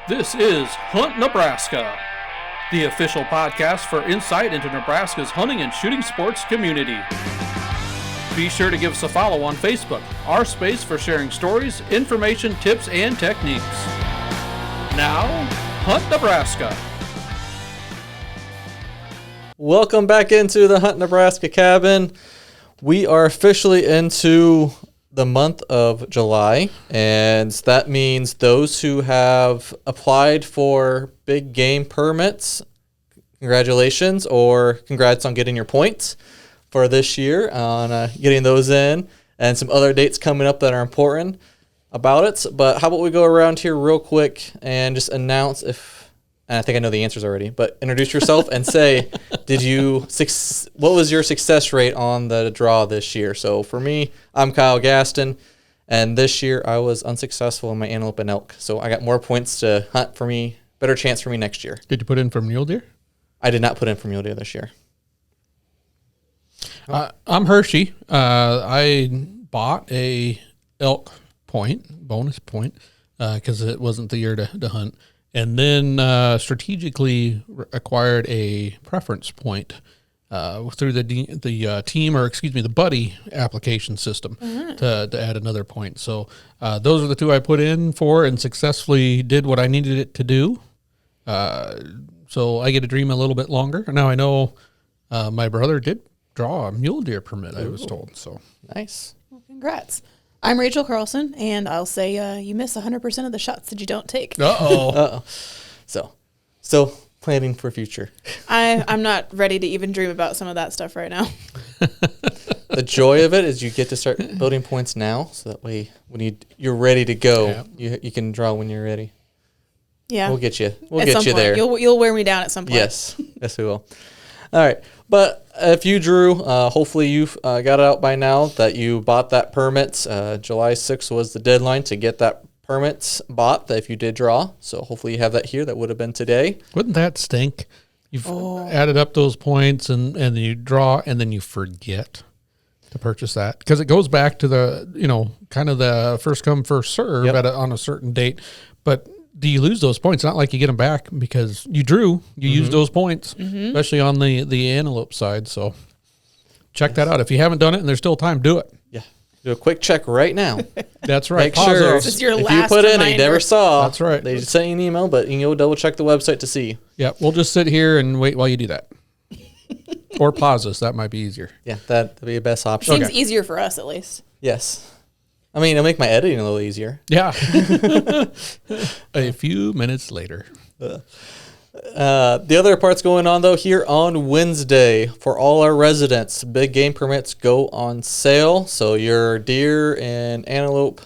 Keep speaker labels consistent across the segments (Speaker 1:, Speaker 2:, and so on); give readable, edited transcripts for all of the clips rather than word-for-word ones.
Speaker 1: This is Hunt Nebraska, the official podcast for insight into Nebraska's hunting and shooting sports community. Be sure to give us a follow on Facebook, our space for sharing stories, information, tips, and techniques. Now, Hunt Nebraska.
Speaker 2: Welcome back into the Hunt Nebraska cabin. We are officially into the month of July, and that means those who have applied for big game permits, congratulations, or congrats on getting your points for this year on getting those in, and some other dates coming up that are important about it. But how about we go around here real quick and just announce and I think I know the answers already, but introduce yourself and say, what was your success rate on the draw this year? So for me, I'm Kyle Gaston, and this year I was unsuccessful in my antelope and elk. So I got more points to hunt for me, better chance for me next year.
Speaker 3: Did you put in for mule deer?
Speaker 2: I did not put in for mule deer this year.
Speaker 3: I'm Hershey. I bought a elk bonus point, because it wasn't the year to hunt. And then strategically acquired a preference point through the team, or excuse me, the buddy application system to add another point. So those are the two I put in for and successfully did what I needed it to do. So I get to dream a little bit longer. Now I know my brother did draw a mule deer permit, I was told. So
Speaker 2: nice.
Speaker 4: Well, congrats. I'm Rachel Carlson, and I'll say you miss 100% of the shots that you don't take.
Speaker 2: Uh-oh. So, still planning for future.
Speaker 4: I'm not ready to even dream about some of that stuff right now.
Speaker 2: The joy of it is you get to start building points now, so that way when you're ready to go, you can draw when you're ready.
Speaker 4: Yeah.
Speaker 2: We'll get you. We'll
Speaker 4: at
Speaker 2: get
Speaker 4: some
Speaker 2: you
Speaker 4: point.
Speaker 2: there.
Speaker 4: You'll wear me down at some point.
Speaker 2: Yes. Yes, we will. All right. But if you drew, hopefully you've got it out by now that you bought that permit. July 6th was the deadline to get that permit bought if you did draw. So hopefully you have that here. That would have been today.
Speaker 3: wouldn't that stink? You've added up those points and then you draw and then you forget to purchase that. Because it goes back to the, kind of the first come, first serve on a certain date. But do you lose those points? Not like you get them back because you drew, you used those points, especially on the antelope side. So check that out. If you haven't done it and there's still time, do it.
Speaker 2: Yeah. Do a quick check right now.
Speaker 3: That's right.
Speaker 2: Make sure
Speaker 4: This is your
Speaker 2: if
Speaker 4: last
Speaker 2: you put in
Speaker 4: reminder.
Speaker 2: and you never saw,
Speaker 3: That's right.
Speaker 2: They just sent you an email, but you can go double check the website to see.
Speaker 3: Yeah, we'll just sit here and wait while you do that. Or pause us. That might be easier.
Speaker 2: Yeah, that'd be the best option.
Speaker 4: Seems easier for us, at least.
Speaker 2: Yes. I mean, it'll make my editing a little easier.
Speaker 3: Yeah. A few minutes later.
Speaker 2: The other part's going on, though, here on Wednesday for all our residents. Big game permits go on sale. So your deer and antelope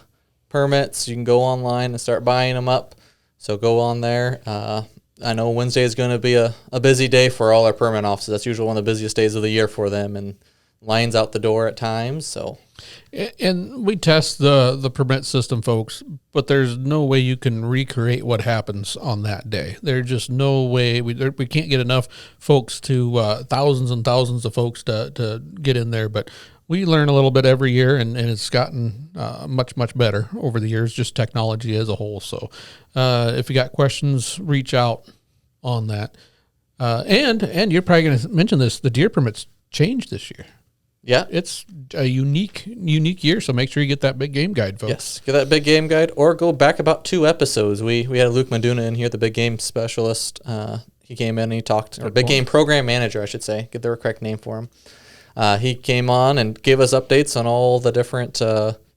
Speaker 2: permits, you can go online and start buying them up. So go on there. I know Wednesday is going to be a busy day for all our permit offices. That's usually one of the busiest days of the year for them, and lines out the door at times. So,
Speaker 3: and we test the permit system, folks, but there's no way you can recreate what happens on that day. There's just no way. We can't get enough folks to thousands and thousands of folks to get in there. But we learn a little bit every year, and it's gotten much, much better over the years, just technology as a whole. So if you got questions, reach out on that. And you're probably going to mention this, the deer permits changed this year.
Speaker 2: yeah.
Speaker 3: It's a unique year, so make sure you get that big game guide, folks.
Speaker 2: Yes, get that big game guide, or go back about 2 episodes. We had Luke Maduna in here, the big game specialist. He came in and he talked, or big game program manager, I should say, get the correct name for him. He came on and gave us updates on all the different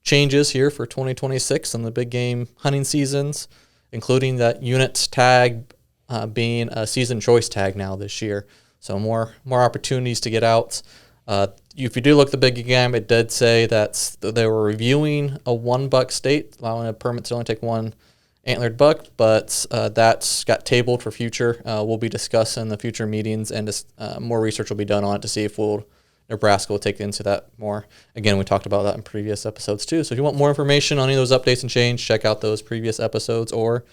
Speaker 2: changes here for 2026 and the big game hunting seasons, including that unit tag being a season choice tag now this year. So more opportunities to get out. If you do look at the big game, it did say that they were reviewing a 1-buck state, allowing a permit to only take 1 antlered buck, but that's got tabled for future. We'll be discussing the future meetings, and just, more research will be done on it to see if Nebraska will take into that more. Again, we talked about that in previous episodes too. So if you want more information on any of those updates and change, check out those previous episodes or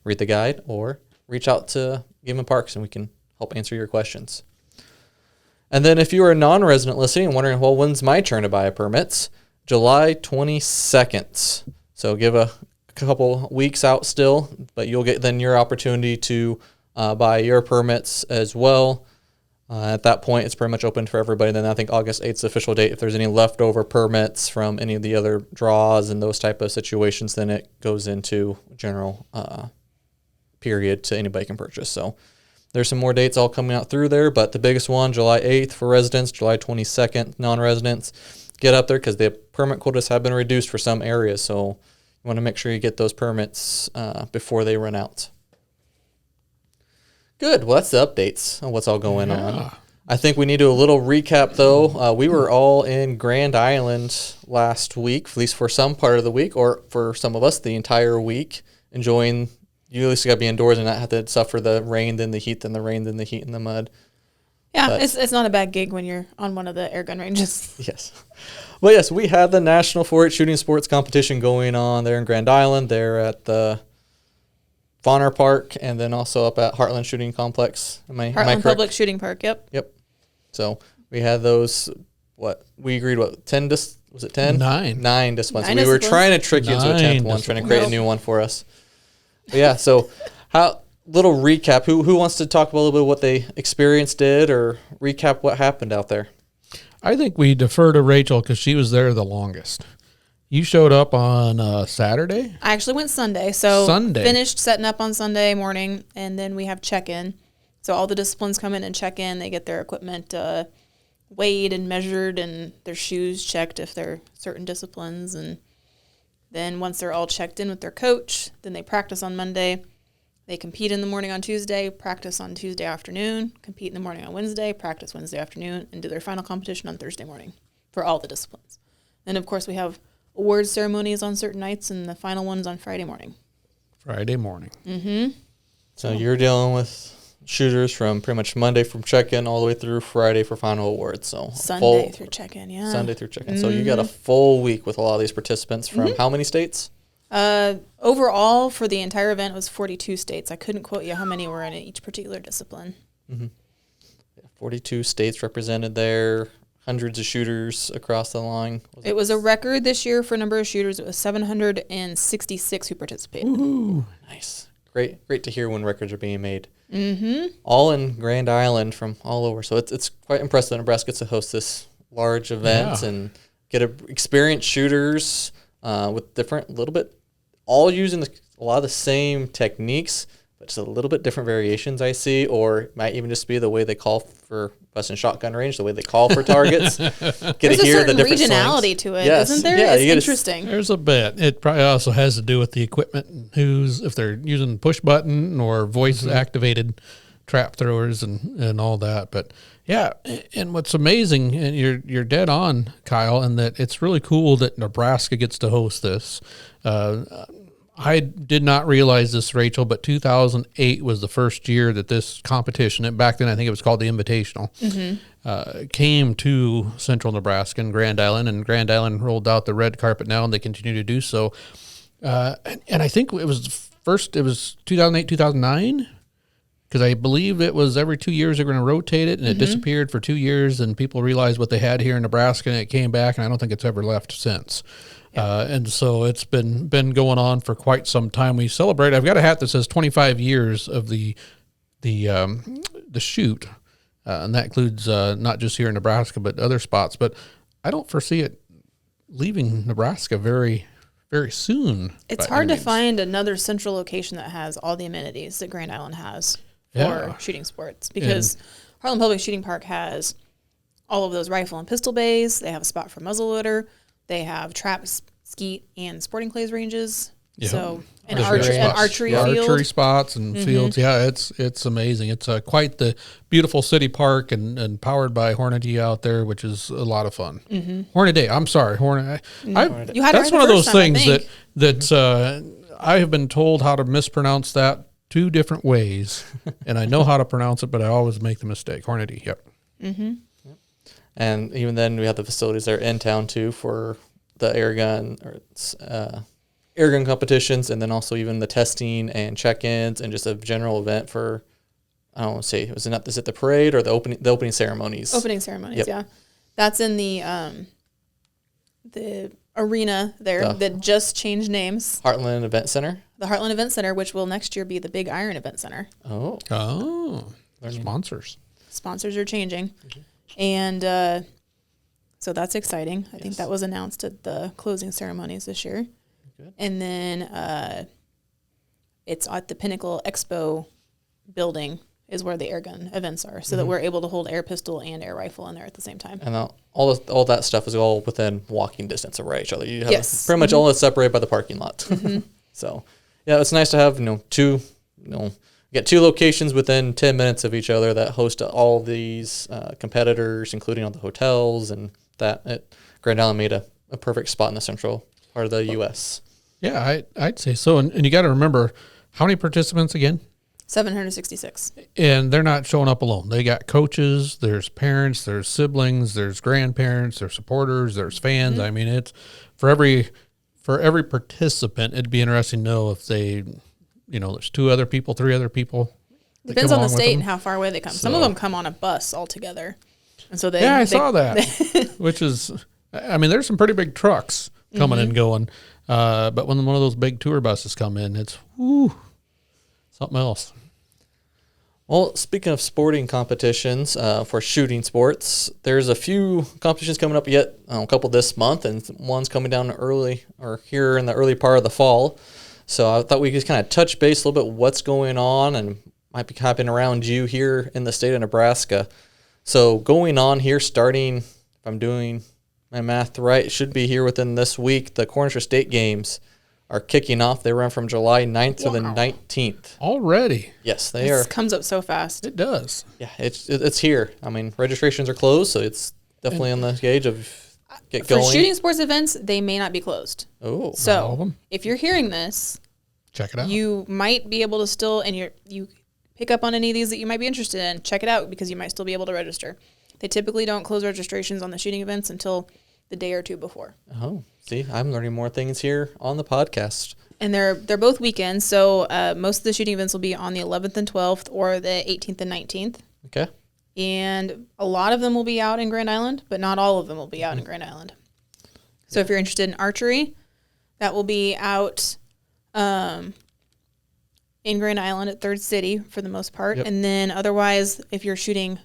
Speaker 2: read the guide or reach out to Game and Parks and we can help answer your questions. And then if you are a non-resident listening and wondering, well, when's my turn to buy a permit? July 22nd. So give a couple weeks out still, but you'll get then your opportunity to buy your permits as well. At that point, it's pretty much open for everybody. Then I think August 8th is the official date. If there's any leftover permits from any of the other draws and those type of situations, then it goes into general period to anybody can purchase. So there's some more dates all coming out through there, but the biggest one, July 8th for residents, July 22nd non-residents. Get up there because the permit quotas have been reduced for some areas. So you want to make sure you get those permits before they run out. Good. Well, that's the updates on what's all going on. I think we need to do a little recap, though. We were all in Grand Island last week, at least for some part of the week, or for some of us, the entire week, enjoying. You at least got to be indoors and not have to suffer the rain, then the heat, then the rain, then the heat and the mud.
Speaker 4: Yeah,
Speaker 2: But
Speaker 4: it's not a bad gig when you're on one of the air gun ranges.
Speaker 2: yes. Well, yes, we had the National 4-H Shooting Sports competition going on there in Grand Island. They're at the Bonner Park, and then also up at Heartland Shooting Complex. Am I
Speaker 4: Heartland
Speaker 2: correct?
Speaker 4: Public Shooting Park, yep.
Speaker 2: Yep. So we had those, we agreed, 10, was it 10?
Speaker 3: 9.
Speaker 2: 9 disciplines.
Speaker 4: 9
Speaker 2: we were
Speaker 4: disciplines.
Speaker 2: trying to trick you into a 10th
Speaker 3: 9
Speaker 2: one, trying to create a
Speaker 4: disciplines.
Speaker 2: new one for us. But yeah, so little recap. Who wants to talk about a little bit of what they experienced did, or recap what happened out there?
Speaker 3: I think we defer to Rachel because she was there the longest. You showed up on Saturday?
Speaker 4: I actually went Sunday. So
Speaker 3: Sunday.
Speaker 4: finished setting up on Sunday morning, and then we have check-in. So all the disciplines come in and check in. They get their equipment weighed and measured and their shoes checked if they're certain disciplines. And then once they're all checked in with their coach, then they practice on Monday. They compete in the morning on Tuesday, practice on Tuesday afternoon, compete in the morning on Wednesday, practice Wednesday afternoon, and do their final competition on Thursday morning for all the disciplines. And, of course, we have awards ceremonies on certain nights, and the final one's on Friday morning.
Speaker 3: Friday morning.
Speaker 4: Mm-hmm.
Speaker 2: So you're dealing with shooters from pretty much Monday from check-in all the way through Friday for final awards. So
Speaker 4: Sunday through check-in, yeah.
Speaker 2: Sunday through check-in. So you got a full week with a lot of these participants from how many states?
Speaker 4: Overall, for the entire event, it was 42 states. I couldn't quote you how many were in each particular discipline.
Speaker 2: 42 states represented there, hundreds of shooters across the line.
Speaker 4: It was a record this year for number of shooters. It was 766 who participated.
Speaker 3: Ooh.
Speaker 2: Nice. Great to hear when records are being made.
Speaker 4: Mm-hmm.
Speaker 2: All in Grand Island from all over. So it's quite impressive that Nebraska gets to host this large event and get experienced shooters with different, little bit, all using a lot of the same techniques, but just a little bit different variations I see, or it might even just be the way they call for Western shotgun range, the way they call for targets. Get
Speaker 4: There's
Speaker 2: to
Speaker 4: a
Speaker 2: hear the
Speaker 4: certain
Speaker 2: different
Speaker 4: regionality
Speaker 2: slings.
Speaker 4: to it,
Speaker 2: Yes.
Speaker 4: isn't there?
Speaker 2: Yeah,
Speaker 4: It's
Speaker 2: you get
Speaker 4: interesting.
Speaker 3: There's a bit. It probably also has to do with the equipment and if they're using push button or voice activated trap throwers and all that. But yeah, and what's amazing, and you're dead on, Kyle, and that it's really cool that Nebraska gets to host this. I did not realize this, Rachel, but 2008 was the first year that this competition, and back then I think it was called the Invitational, came to Central Nebraska and Grand Island rolled out the red carpet now, and they continue to do so. And I think it was 2008, 2009, because I believe it was every 2 years they're going to rotate it, and it disappeared for 2 years, and people realized what they had here in Nebraska, and it came back, and I don't think it's ever left since. And so it's been going on for quite some time. We celebrate. I've got a hat that says 25 years of the shoot, and that includes not just here in Nebraska but other spots. But I don't foresee it leaving Nebraska very, very soon.
Speaker 4: It's hard to find another central location that has all the amenities that Grand Island has for shooting sports, because Harlan Public Shooting Park has all of those rifle and pistol bays. They have a spot for muzzleloader. They have trap, skeet, and sporting clays ranges.
Speaker 3: Yeah.
Speaker 4: So an
Speaker 3: Archery
Speaker 4: archery
Speaker 3: spots.
Speaker 4: field.
Speaker 3: Archery spots and fields. Yeah, it's amazing. It's quite the beautiful city park and powered by Hornady out there, which is a lot of fun. Hornady. I'm sorry, Hornady.
Speaker 4: You had it
Speaker 3: That's
Speaker 4: right
Speaker 3: one
Speaker 4: the
Speaker 3: of those
Speaker 4: first time, I
Speaker 3: things
Speaker 4: think.
Speaker 3: that I have been told how to mispronounce that 2 different ways, and I know how to pronounce it, but I always make the mistake. Hornady. Yep.
Speaker 2: And even then, we have the facilities there in town too for the air gun competitions, and then also even the testing and check-ins and just a general event for, I don't want to say, is it the parade or the opening ceremonies?
Speaker 4: Opening ceremonies,
Speaker 2: Yep.
Speaker 4: yeah. That's in the arena there that just changed names.
Speaker 2: Heartland Event Center.
Speaker 4: The Heartland Event Center, which will next year be the Big Iron Event Center.
Speaker 2: Oh.
Speaker 3: Sponsors.
Speaker 4: Sponsors are changing. And so that's exciting. I think that was announced at the closing ceremonies this year.
Speaker 2: Good.
Speaker 4: And then it's at the Pinnacle Expo building is where the air gun events are, so that we're able to hold air pistol and air rifle in there at the same time.
Speaker 2: And all that stuff is all within walking distance of each other. You have pretty much all is separated by the parking lot. So, yeah, it's nice to have two locations within 10 minutes of each other that host all these competitors, including all the hotels, and that Grand Island made a perfect spot in the central part of the U.S.
Speaker 3: Yeah, I'd say so. And you got to remember, how many participants again?
Speaker 4: 766.
Speaker 3: And they're not showing up alone. They got coaches, there's parents, there's siblings, there's grandparents, there's supporters, there's fans. I mean, it's for every participant, it'd be interesting to know if they, there's 2 other people, 3 other people.
Speaker 4: Depends on the state and how far away they come. So, some of them come on a bus altogether. And so
Speaker 3: I saw that, which is, I mean, there's some pretty big trucks coming and going. But when one of those big tour buses come in, it's something else.
Speaker 2: Well, speaking of sporting competitions for shooting sports, there's a few competitions coming up yet, a couple this month, and one's coming down here in the early part of the fall. So I thought we could kind of touch base a little bit what's going on and might be happening around you here in the state of Nebraska. So going on here, starting, if I'm doing my math right, it should be here within this week, the Cornhusker State Games are kicking off. They run from July 9th to the 19th.
Speaker 3: Already?
Speaker 2: Yes, they are.
Speaker 4: This comes up so fast.
Speaker 3: It does.
Speaker 2: Yeah, it's here. I mean, registrations are closed, so it's definitely on the gauge of get going.
Speaker 4: For shooting sports events, they may not be closed.
Speaker 2: Oh.
Speaker 4: So if you're hearing this,
Speaker 3: check it out.
Speaker 4: You might be able to still, and you pick up on any of these that you might be interested in, check it out because you might still be able to register. They typically don't close registrations on the shooting events until the day or 2 before.
Speaker 2: Oh, see, I'm learning more things here on the podcast.
Speaker 4: And they're both weekends, so most of the shooting events will be on the 11th and 12th or the 18th and 19th.
Speaker 2: Okay.
Speaker 4: And a lot of them will be out in Grand Island, but not all of them will be out in Grand Island. So if you're interested in archery, that will be out in Grand Island at Third City for the most part.
Speaker 2: Yep.
Speaker 4: And then otherwise, if you're shooting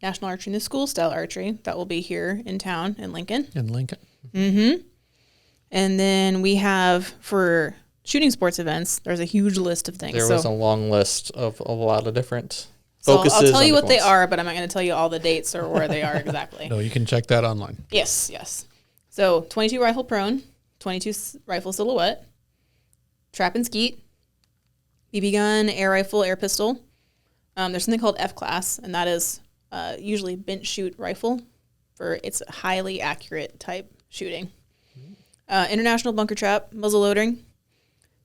Speaker 4: National Archery in the School style archery, that will be here in town in Lincoln. Mm-hmm. And then we have for shooting sports events, there's a huge list of things.
Speaker 2: There was a long list of a lot of different
Speaker 4: so
Speaker 2: focuses.
Speaker 4: I'll tell you what they are, but I'm not going to tell you all the dates or where they are exactly.
Speaker 3: No, you can check that online.
Speaker 4: Yes. So 22 rifle prone, 22 rifle silhouette, trap and skeet, BB gun, air rifle, air pistol. There's something called F class, and that is usually bent shoot rifle for its highly accurate type shooting. International bunker trap, muzzle loading,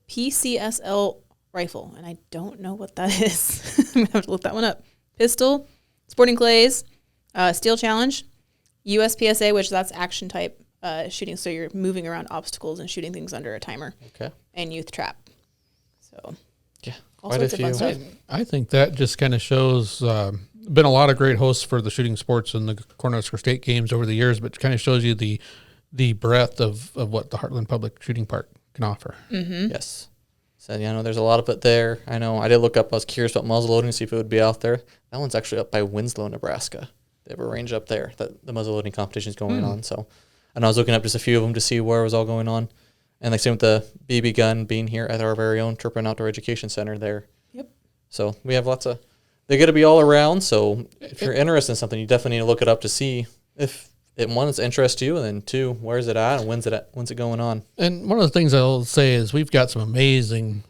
Speaker 4: PCSL rifle, and I don't know what that is. I'm going to have to look that one up. Pistol, sporting clays, steel challenge, USPSA, which that's action type shooting, so you're moving around obstacles and shooting things under a timer.
Speaker 2: Okay.
Speaker 4: And youth trap. So
Speaker 2: yeah,
Speaker 4: all sorts of fun stuff.
Speaker 3: I think that just kind of shows been a lot of great hosts for the shooting sports and the Cornhusker State Games over the years, but kind of shows you the breadth of what the Heartland Public Shooting Park can offer.
Speaker 4: Mm-hmm.
Speaker 2: Yes. So, there's a lot of it there. I know I did look up, I was curious about muzzle loading, see if it would be out there. That one's actually up by Winslow, Nebraska. They have a range up there that the muzzle loading competition is going on. So, and I was looking up just a few of them to see where it was all going on. And like same with the BB gun being here at our very own Turpin Outdoor Education Center there.
Speaker 4: Yep.
Speaker 2: So we have they're going to be all around. So if you're interested in something, you definitely need to look it up to see if one is interest to you, and then 2, where's it at and when's it going on?
Speaker 3: And one of the things I'll say is we've got some amazing,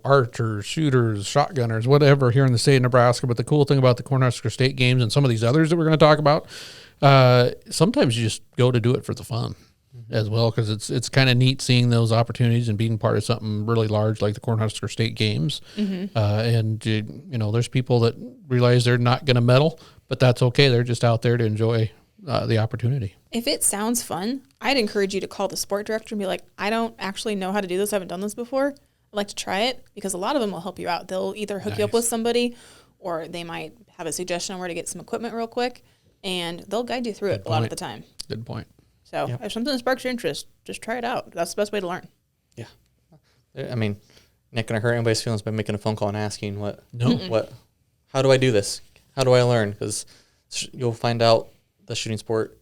Speaker 3: archers, shooters, shotgunners, whatever here in the state of Nebraska. But the cool thing about the Cornhusker State Games and some of these others that we're going to talk about, sometimes you just go to do it for the fun as well, because it's kind of neat seeing those opportunities and being part of something really large like the Cornhusker State Games.
Speaker 4: Mm-hmm.
Speaker 3: And there's people that realize they're not going to medal, but that's okay. They're just out there to enjoy the opportunity.
Speaker 4: If it sounds fun, I'd encourage you to call the sport director and be like, I don't actually know how to do this. I haven't done this before. I'd like to try it, because a lot of them will help you out. They'll either hook you up with somebody, or they might have a suggestion on where to get some equipment real quick, and they'll guide you through it a lot of the time.
Speaker 3: Good point.
Speaker 4: So if something sparks your interest, just try it out. That's the best way to learn.
Speaker 2: Yeah. I mean, not going to hurt anybody's feelings by making a phone call and asking how do I do this? How do I learn? Because you'll find out the shooting sport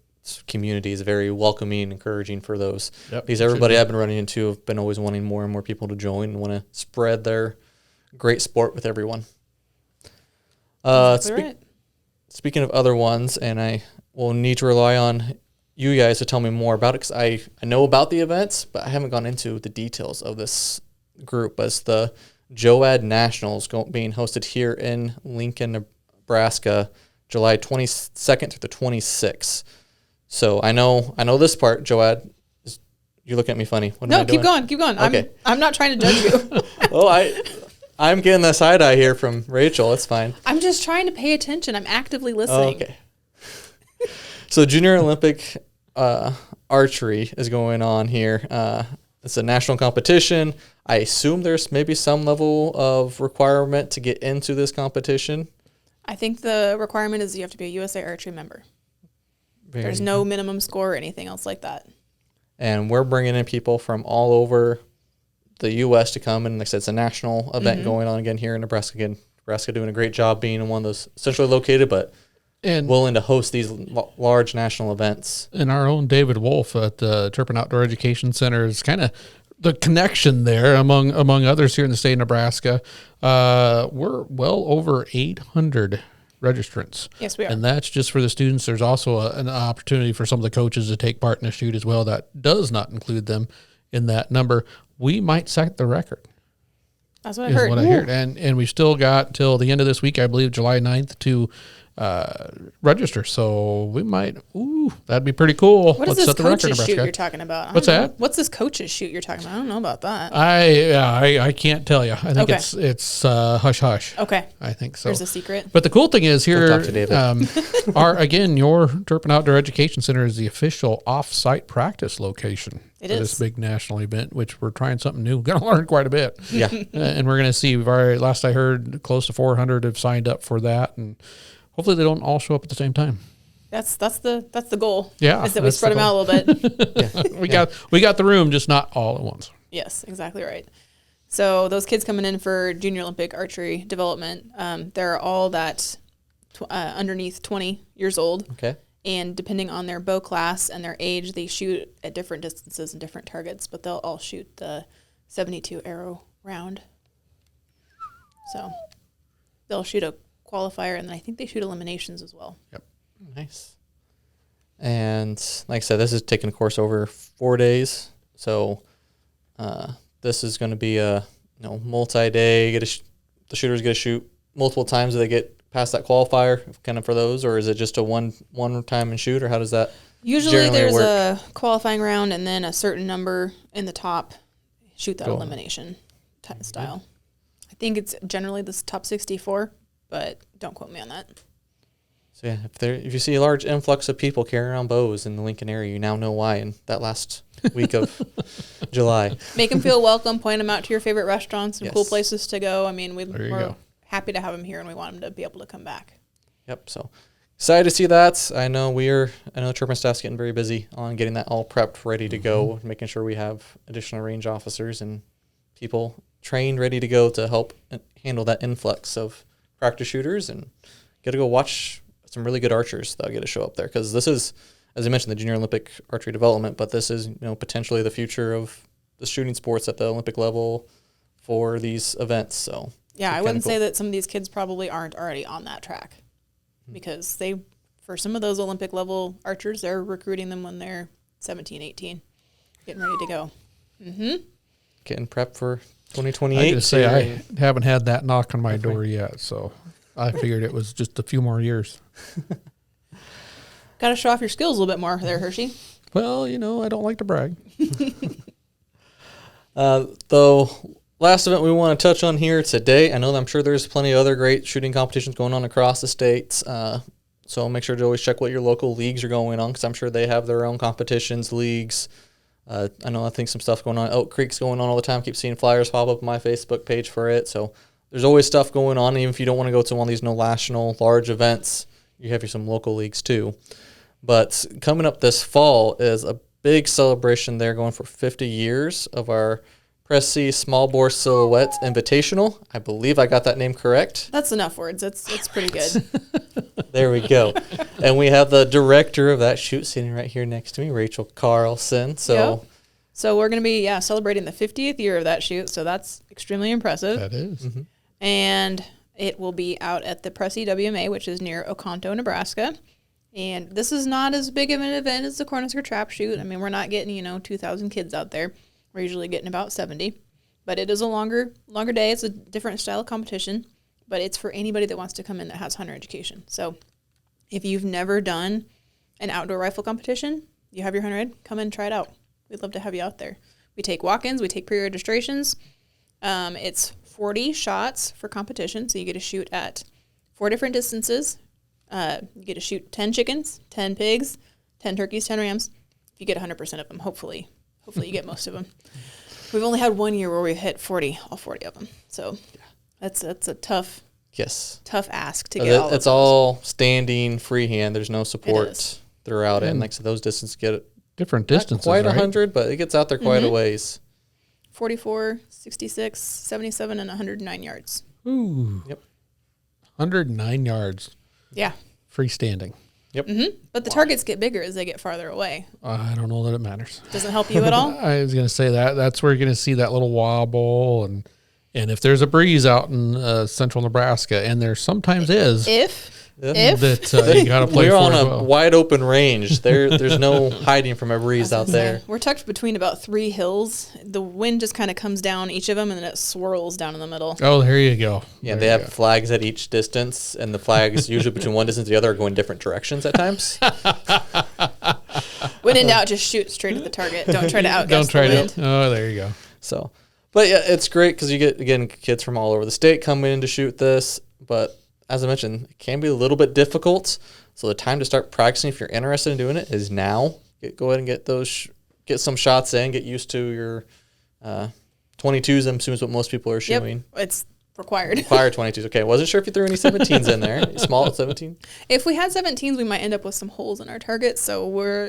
Speaker 2: community is very welcoming and encouraging for those.
Speaker 3: Yep,
Speaker 2: because everybody I've been running into have been always wanting more and more people to join and want to spread their great sport with everyone. Speaking of other ones, and I will need to rely on you guys to tell me more about it, because I know about the events, but I haven't gone into the details of this group. As the JOAD Nationals being hosted here in Lincoln, Nebraska, July 22nd through the 26th. So I know this part, JOAD. You look at me funny. What am I doing?
Speaker 4: Keep going.
Speaker 2: Okay.
Speaker 4: I'm not trying to judge you.
Speaker 2: Well, I'm getting the side eye here from Rachel. It's fine.
Speaker 4: I'm just trying to pay attention. I'm actively listening.
Speaker 2: Okay. So Junior Olympic archery is going on here. It's a national competition. I assume there's maybe some level of requirement to get into this competition.
Speaker 4: I think the requirement is you have to be a USA Archery member. There's no minimum score or anything else like that.
Speaker 2: And we're bringing in people from all over the U.S. to come. And like I said, it's a national event going on again here in Nebraska. Again, Nebraska doing a great job being one of those centrally located, but willing to host these large national events.
Speaker 3: And our own David Wolf at the Turpin Outdoor Education Center is kind of the connection there among others here in the state of Nebraska. We're well over 800 registrants.
Speaker 4: Yes, we are.
Speaker 3: And that's just for the students. There's also an opportunity for some of the coaches to take part in a shoot as well. That does not include them in that number. We might set the record.
Speaker 4: That's what I heard.
Speaker 3: I heard. And we've still got till the end of this week, I believe, July 9th to register. So we might, that'd be pretty cool.
Speaker 4: What is this coach's shoot you're talking about?
Speaker 3: What's that?
Speaker 4: What's this coach's shoot you're talking about? I don't know about that.
Speaker 3: I can't tell you. I think it's hush hush.
Speaker 4: Okay.
Speaker 3: I think so.
Speaker 4: There's a secret.
Speaker 3: But the cool thing is here,
Speaker 2: We'll talk to David.
Speaker 3: your Turpin Outdoor Education Center is the official off-site practice location for this big national event, which we're trying something new. We're going to learn quite a bit.
Speaker 2: Yeah.
Speaker 3: And we're going to see, last I heard, close to 400 have signed up for that. And hopefully they don't all show up at the same time.
Speaker 4: That's the goal.
Speaker 3: Yeah.
Speaker 4: Is that we spread them out a little bit.
Speaker 3: We got the room, just not all at once.
Speaker 4: Yes, exactly right. So those kids coming in for Junior Olympic archery development, they're all that underneath 20 years old.
Speaker 2: Okay.
Speaker 4: And depending on their bow class and their age, they shoot at different distances and different targets, but they'll all shoot the 72 arrow round. So they'll shoot a qualifier, and then I think they shoot eliminations as well.
Speaker 3: Yep.
Speaker 2: Nice. And like I said, this is taking a course over 4 days. So this is going to be a multi-day. The shooters get to shoot multiple times. Do they get past that qualifier kind of for those, or is it just a one time and shoot, or how does that
Speaker 4: usually there's
Speaker 2: work?
Speaker 4: A qualifying round and then a certain number in the top shoot that elimination style. I think it's generally this top 64, but don't quote me on that.
Speaker 2: So yeah, if you see a large influx of people carrying around bows in the Lincoln area, you now know why in that last week of July.
Speaker 4: Make them feel welcome, point them out to your favorite restaurants and cool places to go. I mean, we're happy to have them here, and we want them to be able to come back.
Speaker 2: Yep. So excited to see that. I know the Turpin staff's getting very busy on getting that all prepped, ready to go, making sure we have additional range officers and people trained, ready to go to help handle that influx of practice shooters, and get to go watch some really good archers that'll get to show up there. Because this is, as I mentioned, the Junior Olympic archery development, but this is potentially the future of the shooting sports at the Olympic level for these events. So
Speaker 4: yeah, I wouldn't say that some of these kids probably aren't already on that track, because for some of those Olympic level archers, they're recruiting them when they're 17, 18, getting ready to go.
Speaker 2: Getting prepped for 2028.
Speaker 3: I just say I haven't had that knock on my door yet, so I figured it was just a few more years.
Speaker 4: Got to show off your skills a little bit more there, Hershey.
Speaker 3: Well, I don't like to brag.
Speaker 2: Though, last event we want to touch on here today, I'm sure there's plenty of other great shooting competitions going on across the states. So make sure to always check what your local leagues are going on, because I'm sure they have their own competitions, leagues. I think some stuff going on. Elk Creek's going on all the time. Keep seeing flyers pop up on my Facebook page for it. So there's always stuff going on. Even if you don't want to go to one of these national large events, you have some local leagues too. But coming up this fall is a big celebration there, going for 50 years of our Pressey Smallbore Silhouette Invitational. I believe I got that name correct.
Speaker 4: That's enough words. It's pretty good.
Speaker 2: There we go. And we have the director of that shoot sitting right here next to me, Rachel Carlson. So,
Speaker 4: So we're going to be celebrating the 50th year of that shoot. So that's extremely impressive.
Speaker 3: That is.
Speaker 2: Mm-hmm.
Speaker 4: And it will be out at the Pressey WMA, which is near Oconto, Nebraska. And this is not as big of an event as the Cornhusker Trap Shoot. I mean, we're not getting, 2,000 kids out there. We're usually getting about 70. But it is a longer day. It's a different style of competition. But it's for anybody that wants to come in that has hunter education. So if you've never done an outdoor rifle competition, you have your hunter ed, come in and try it out. We'd love to have you out there. We take walk-ins. We take pre-registrations. It's 40 shots for competition. So you get to shoot at 4 different distances. You get to shoot 10 chickens, 10 pigs, 10 turkeys, 10 rams. If you get 100% of them, hopefully you get most of them. We've only had 1 year where we hit all 40 of them. So that's a tough ask to get all of
Speaker 2: it's all standing freehand. There's no support throughout it. And like I said, those distances get
Speaker 3: Different distances,
Speaker 2: not quite
Speaker 3: right?
Speaker 2: 100, but it gets out there quite a ways.
Speaker 4: 44, 66, 77, and 109 yards.
Speaker 3: Ooh.
Speaker 2: Yep.
Speaker 3: 109 yards.
Speaker 4: Yeah.
Speaker 3: Freestanding.
Speaker 2: Yep.
Speaker 4: Mm-hmm. But the targets get bigger as they get farther away.
Speaker 3: I don't know that it matters.
Speaker 4: Doesn't help you at all?
Speaker 3: I was going to say that's where you're going to see that little wobble. And if there's a breeze out in central Nebraska, and there sometimes is.
Speaker 4: If
Speaker 3: that you got to play
Speaker 2: We're
Speaker 3: for
Speaker 2: on
Speaker 3: as
Speaker 2: a
Speaker 3: well.
Speaker 2: wide open range. There's no hiding from a breeze out there.
Speaker 4: We're tucked between about 3 hills. The wind just kind of comes down each of them, and then it swirls down in the middle.
Speaker 3: Oh, there you go.
Speaker 2: Yeah,
Speaker 3: There
Speaker 2: they
Speaker 3: you
Speaker 2: have
Speaker 3: go.
Speaker 2: flags at each distance, and the flags usually between one distance and the other are going different directions at times.
Speaker 4: When in doubt, just shoot straight at the target. Don't try to outguess the wind.
Speaker 3: Oh, there you go.
Speaker 2: So, but yeah, it's great because you get, again, kids from all over the state coming in to shoot this. But as I mentioned, it can be a little bit difficult. So the time to start practicing, if you're interested in doing it, is now. Go ahead and get some shots in. Get used to your 22s. I'm assuming is what most people are shooting.
Speaker 4: Yep, it's required.
Speaker 2: Required 22s. Okay, wasn't sure if you threw any 17s in there. Small at 17.
Speaker 4: If we had 17s, we might end up with some holes in our target. So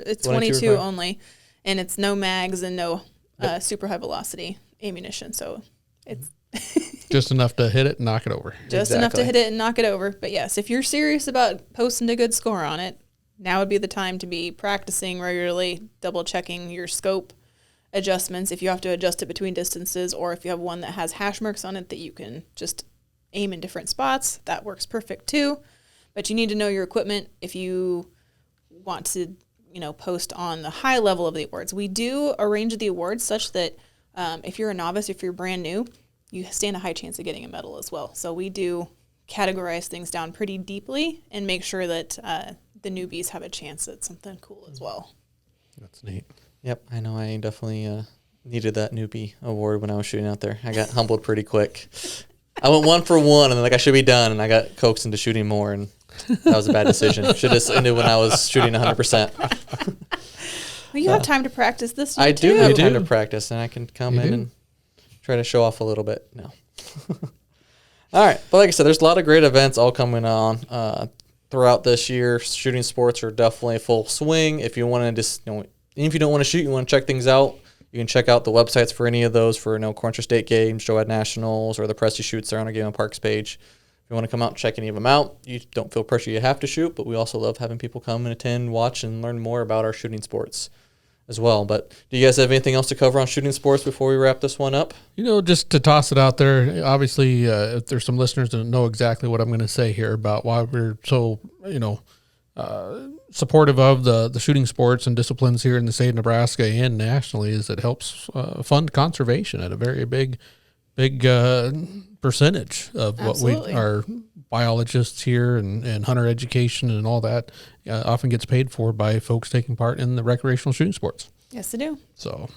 Speaker 4: it's
Speaker 2: 22
Speaker 4: 22 only, and it's no mags and no super high velocity ammunition. So it's
Speaker 3: Just enough to hit it and knock it over.
Speaker 4: just enough to hit it and knock it over. But yes, if you're serious about posting a good score on it, now would be the time to be practicing regularly, double checking your scope adjustments. If you have to adjust it between distances, or if you have one that has hash marks on it that you can just aim in different spots, that works perfect too. But you need to know your equipment if you want to, post on the high level of the awards. We do arrange the awards such that if you're a novice, if you're brand new, you stand a high chance of getting a medal as well. So we do categorize things down pretty deeply and make sure that the newbies have a chance at something cool as well.
Speaker 3: That's neat.
Speaker 2: Yep, I know. I definitely needed that newbie award when I was shooting out there. I got humbled pretty quick. I went 1 for 1, and then I should be done, and I got coaxed into shooting more, and that was a bad decision. Should have ended when I was shooting 100%.
Speaker 4: Well, you have time to practice this year
Speaker 2: I do have
Speaker 4: too.
Speaker 2: time to practice, and I can come in and try to show off a little bit. No. All right, but like I said, there's a lot of great events all coming on throughout this year. Shooting sports are definitely full swing. If you want to just, even if you don't want to shoot, you want to check things out, you can check out the websites for any of those for Cornhusker State Games, JOAD Nationals, or the Pressey shoots there on our Game and Parks page. If you want to come out and check any of them out, you don't feel pressure you have to shoot, but we also love having people come and attend, watch, and learn more about our shooting sports as well. But do you guys have anything else to cover on shooting sports before we wrap this one up?
Speaker 3: Just to toss it out there, obviously, if there's some listeners that know exactly what I'm going to say here about why we're so, supportive of the shooting sports and disciplines here in the state of Nebraska and nationally, is it helps fund conservation at a very big percentage of
Speaker 4: Absolutely.
Speaker 3: what our biologists here and hunter education and all that often gets paid for by folks taking part in the recreational shooting sports.
Speaker 4: Yes, they do.
Speaker 3: So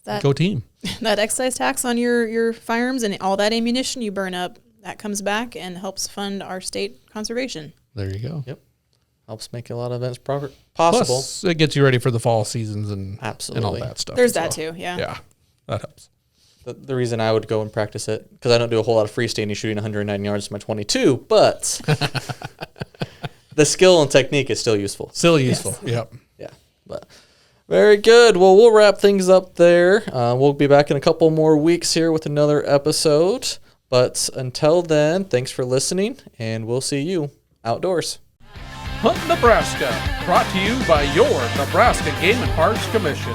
Speaker 4: That
Speaker 3: go team.
Speaker 4: that excise tax on your firearms and all that ammunition you burn up, that comes back and helps fund our state conservation.
Speaker 3: There you go.
Speaker 2: Yep. Helps make a lot of events possible.
Speaker 3: Plus, it gets you ready for the fall seasons and
Speaker 2: Absolutely.
Speaker 3: and all that stuff.
Speaker 4: There's
Speaker 3: So,
Speaker 4: that too, yeah.
Speaker 3: Yeah, that helps.
Speaker 2: The reason I would go and practice it, because I don't do a whole lot of freestanding shooting 109 yards with my 22, but the skill and technique is still useful.
Speaker 3: Still useful. Yep.
Speaker 2: Yeah, but very good. Well, we'll wrap things up there. We'll be back in a couple more weeks here with another episode. But until then, thanks for listening, and we'll see you outdoors.
Speaker 1: Hunt Nebraska, brought to you by your Nebraska Game and Parks Commission.